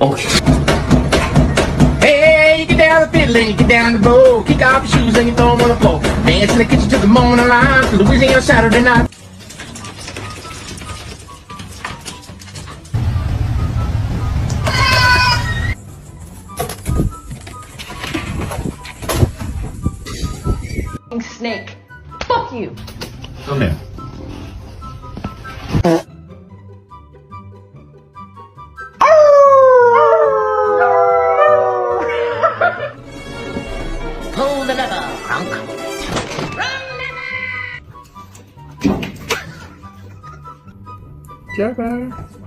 Oh shit. Hey, you get down the fiddle and you get down the bow. Kick off your shoes and you throw them on the floor. Dance in the kitchen till the morning light. Louisiana Saturday night. Snake. Fuck you. Come here. Pull the lever, Kronk. Jabba.